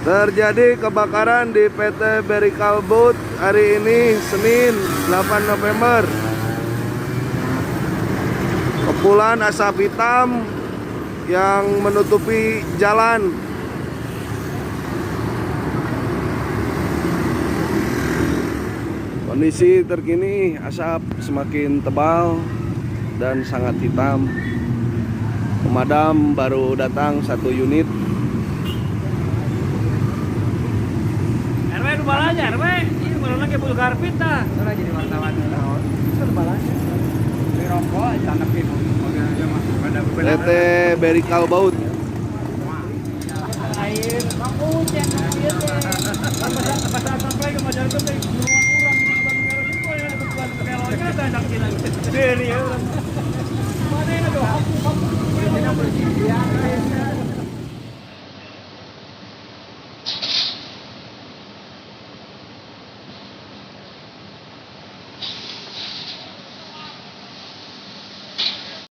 Terjadi kebakaran di PT Berikal Boat hari ini Senin 8 November. Kepulan asap hitam yang menutupi jalan. Kondisi terkini asap semakin tebal dan sangat hitam. Pemadam baru datang 1 unit. RW nu balanya RW, ieu baru lagi bulu karpet tah. Soalnya jadi wartawan tahun. Itu balanya. Di rokok tanepin mobil aja mah. PT Berikal Boat. Air, kamu hujan ieu teh. Pas sampai ke majalengka teh nuruan urang di Bandung Merah itu aya kebutuhan kelolnya teh dak hilang. Deui urang. Mana ada hapu-hapu. Ini bersih ya.